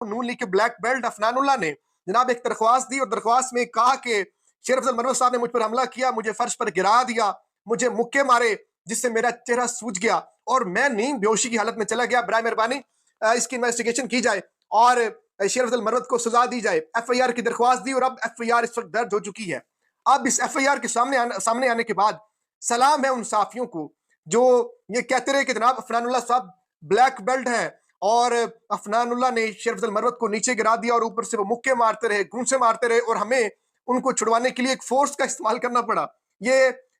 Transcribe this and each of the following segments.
नून league के black belt Afnanullah ने जनाब एक दरख्वास्त दी और दरख्वास्त में कहा कि शेर अफजल मरवत साहब ने मुझ पर हमला किया, मुझे फर्श पर गिरा दिया, मुझे मुक्के मारे जिससे मेरा चेहरा सूज गया और मैं नींद बेहोशी की हालत में चला गया। बराए मेहरबानी इसकी इन्वेस्टिगेशन की जाए और शेर अफजल मरवत को सजा दी जाए। एफआईआर की दरख्वास्त दी और अब एफआईआर इस वक्त दर्ज हो चुकी है। अब इस एफआईआर के सामने आने के बाद सलाम है उन साफियों को जो ये कहते रहे कि जनाब अफनानुल्लाह साहब ब्लैक बेल्ट हैं और अफनानुल्लाह ने शेर अफजल मरवत को नीचे गिरा दिया और ऊपर से वो मुक्के मारते रहे, घूंसे मारते रहे और हमें उनको छुड़वाने के लिए एक फोर्स का इस्तेमाल करना पड़ा। ये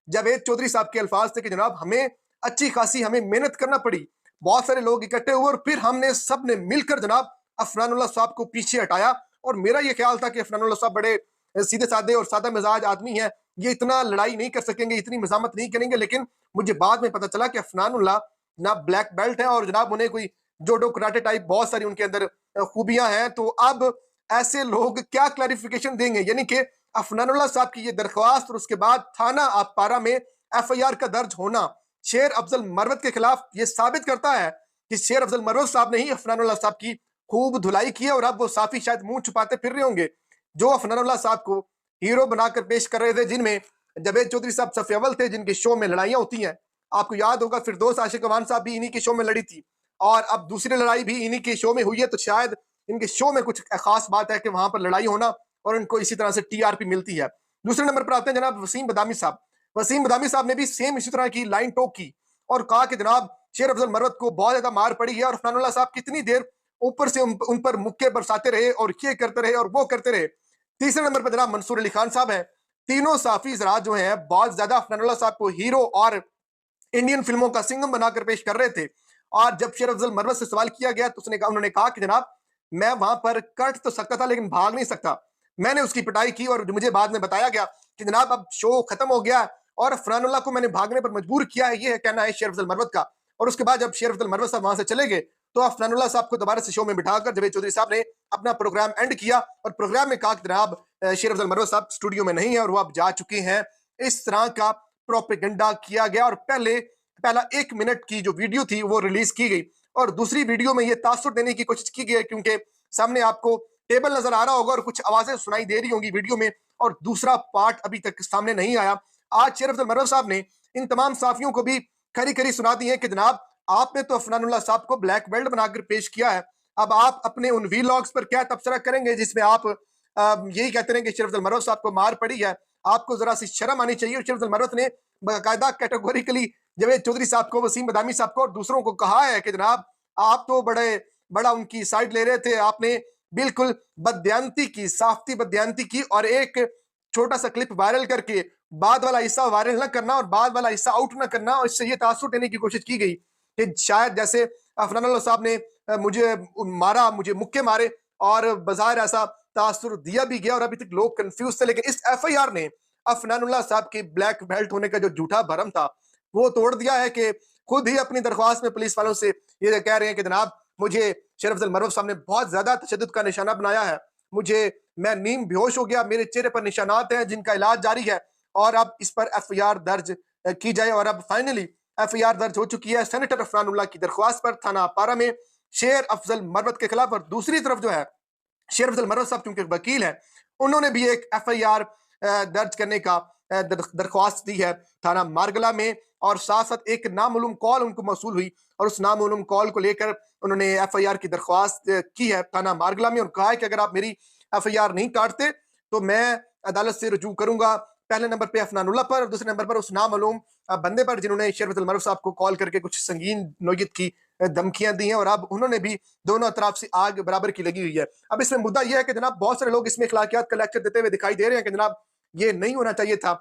जावेद चौधरी साहब के अल्फाज थे कि जनाब हमें अच्छी खासी हमें मेहनत करना पड़ी, बहुत सारे लोग इकट्ठे हुए और फिर हमने सब ने मिलकर जनाब अफनानुल्लाह साहब को पीछे हटाया। और मेरा ये ख्याल था कि अफनानुल्लाह साहब बड़े सीधे साधे और सादा मिजाज आदमी है, ये इतना लड़ाई नहीं कर सकेंगे, इतनी मजामत नहीं करेंगे। लेकिन मुझे बाद में पता चला कि अफनानुल्लाह जनाब ब्लैक बेल्ट है और जनाब उन्हें कोई जोडो कराटे टाइप बहुत सारी उनके अंदर खूबियां हैं। तो अब ऐसे लोग क्या क्लैरिफिकेशन देंगे? यानी कि अफनानुल्लाह साहब की ये दरख्वास्त और उसके बाद थाना पारा में एफआईआर का दर्ज होना शेर अफजल मरवत के खिलाफ ये साबित करता है कि शेर अफजल मरवत साहब ने ही अफनानुल्लाह साहब की खूब धुलाई की है और अब वो साफी शायद मुंह छुपाते फिर रहे होंगे जो अफनानुल्लाह साहब को हीरो बनाकर पेश कर रहे थे, जिनमें जावेद चौधरी साहब सफ़े अव्वल थे, जिनके शो में लड़ाइयां होती हैं। आपको याद होगा फिरदौस आशिक अवान साहब भी इन्हीं के शो में लड़ी थी और अब दूसरी लड़ाई भी इन्हीं के शो में हुई है। तो शायद इनके शो में कुछ खास बात है कि वहां पर लड़ाई होना और इनको इसी तरह से टीआरपी मिलती है। दूसरे नंबर पर आते हैं जनाब वसीम बदामी साहब। वसीम बदामी साहब ने भी सेम इसी तरह की लाइन टोक की और कहा कि जनाब शेर अफजल मरवत को बहुत ज्यादा मार पड़ी है और अफनानुल्लाह साहब कितनी देर ऊपर से उन पर मुक्के बरसाते रहे और ये करते रहे और वो करते रहे। तीसरे नंबर पर जनाब मंसूर अली खान साहब है। तीनों साफी जरात जो हैं बहुत ज्यादा अफनानुल्लाह साहब को हीरो और इंडियन फिल्मों का सिंघम बनाकर पेश कर रहे थे। और जब शेर अफजल मरवत से सवाल किया गया तो उन्होंने कहा कि जनाब मैं वहां पर कट तो सकता था लेकिन भाग नहीं सकता। मैंने उसकी पिटाई की और मुझे बाद में बताया गया कि जनाब अब शो खत्म हो गया और फरहानुल्लाह को मैंने भागने पर मजबूर किया है। ये है कहना है शेर अफजल मरवत का। और उसके बाद जब शेर अफजल मरवत साहब वहां से चले गए तो फरहानुल्लाह साहब को दोबारा से शो में बिठाकर जावेद चौधरी साहब ने अपना प्रोग्राम एंड किया और प्रोग्राम में कहा कि जनाब शेर अफजल मरवत साहब स्टूडियो में नहीं है और वो अब जा चुके हैं। इस तरह का प्रोपेगेंडा किया गया और पहला 1 मिनट की जो वीडियो थी वो रिलीज की गई और दूसरी वीडियो में ये तासुर देने की कोशिश की गई क्योंकि सामने आपको टेबल नजर आ रहा होगा और कुछ आवाजें सुनाई दे रही होंगी वीडियो में और दूसरा पार्ट अभी तक सामने नहीं आया। आज शेर अफजल मरवत साहब ने इन तमाम साफियों को भी खरी खरी सुना दी है कि जनाब आपने तो अफनानुल्लाह साहब को ब्लैक बेल्ट बनाकर पेश किया है, अब आप अपने उन वीलॉग्स पर क्या तबसरा करेंगे जिसमें आप यही कहते रहे कि शेर अफजल मरवत साहब को मार पड़ी है। आपको जरा सी शर्म आनी चाहिए। शेर अफजल मरवत ने बाकायदा कैटेगोरिकली जावेद चौधरी साहब को, वसीम बदामी साहब को और दूसरों को कहा है कि जनाब आप तो बड़ा उनकी साइड ले रहे थे, आपने बिल्कुल बदयांती की, साफ्ती बदयांती की और एक छोटा सा क्लिप वायरल करके बाद वाला हिस्सा वायरल ना करना और बाद वाला हिस्सा आउट ना करना और इससे ये तासुर देने की कोशिश की गई कि शायद जैसे अफनानुल्लाह साहब ने मुझे मारा, मुझे मुक्के मारे और बाज़ाहिर ऐसा तासुर दिया भी गया और अभी तक लोग कंफ्यूज थे। लेकिन इस एफआईआर ने अफनानुल्लाह साहब के ब्लैक बेल्ट होने का जो झूठा भरम था वो तोड़ दिया है कि खुद ही अपनी दरख्वास्त में पुलिस वालों से ये कह रहे हैं कि जनाब मुझे शेर अफजल मरवत साहब ने बहुत ज्यादा तशद्दुद का निशाना बनाया है, मैं नींद बेहोश हो गया, मेरे चेहरे पर निशानात हैं जिनका इलाज जारी है और अब इस पर एफआईआर दर्ज की जाए। और अब फाइनली एफआईआर दर्ज हो चुकी है सेनेटर अफनानुल्लाह की दरख्वास्त पर थाना पारा में शेर अफजल मरवत के खिलाफ। और दूसरी तरफ जो है शेर अफजल मरवत साहब क्योंकि वकील है, उन्होंने भी एक एफआईआर दर्ज करने का दरख्वास्त दी है थाना मारगला में और साथ साथ एक नामालूम कॉल उनको मौसूल हुई और उस नामालूम कॉल को लेकर उन्होंने एफआईआर की दरख्वास्त की है थाना मारगला में और कहा है कि अगर आप मेरी एफआईआर नहीं काटते तो मैं अदालत से रुजू करूंगा, पहले नंबर पे अफनानुल्लाह पर और दूसरे नंबर पर उस नामालूम बंदे पर जिन्होंने शेर अफजल मरवत साहब को कॉल करके कुछ संगीन नोयत की धमकियां दी हैं और अब उन्होंने भी दोनों अतराफ से आग बराबर की लगी हुई है। अब इसमें मुद्दा यह है कि जनाब बहुत सारे लोग इसमें अखलाकियात का लेक्चर देते हुए दिखाई दे रहे हैं कि जनाब ये नहीं होना चाहिए था।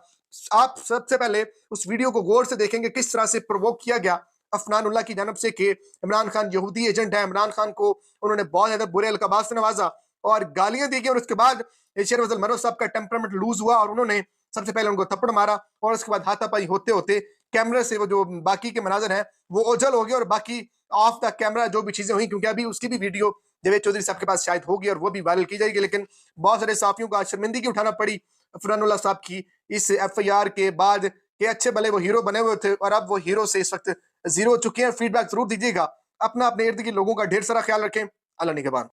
आप सबसे पहले उस वीडियो को गौर से देखेंगे किस तरह से प्रोवोक किया गया अफनानुल्लाह की जानब से कि इमरान खान यहूदी एजेंट है, इमरान खान को उन्होंने बहुत ज्यादा बुरे अलकाबात से नवाजा और गालियां दी गई और उसके बाद शेर अफजल मरवत साहब का टेम्परामेंट लूज हुआ और उन्होंने सबसे पहले उनको थप्पड़ मारा और उसके बाद हाथापाई होते होते कैमरे से वो जो बाकी के मनाजर हैं वो ओझल हो गए और बाकी ऑफ द कैमरा जो भी चीजें हुई, क्योंकि अभी उसकी भी वीडियो जावेद चौधरी साहब के पास शायद होगी और वो भी वायरल की जाएगी। लेकिन बहुत सारे साफियों को आज शर्मिंदगी उठाना पड़ी फरहानुल्लाह साहब की इस एफआईआर के बाद कि अच्छे भले वो हीरो बने हुए थे और अब वो हीरो से इस वक्त जीरो हो चुके हैं। फीडबैक जरूर दीजिएगा। अपने इर्द गिर्द लोगों का ढेर सारा ख्याल रखें। अल्लाह निगहबान।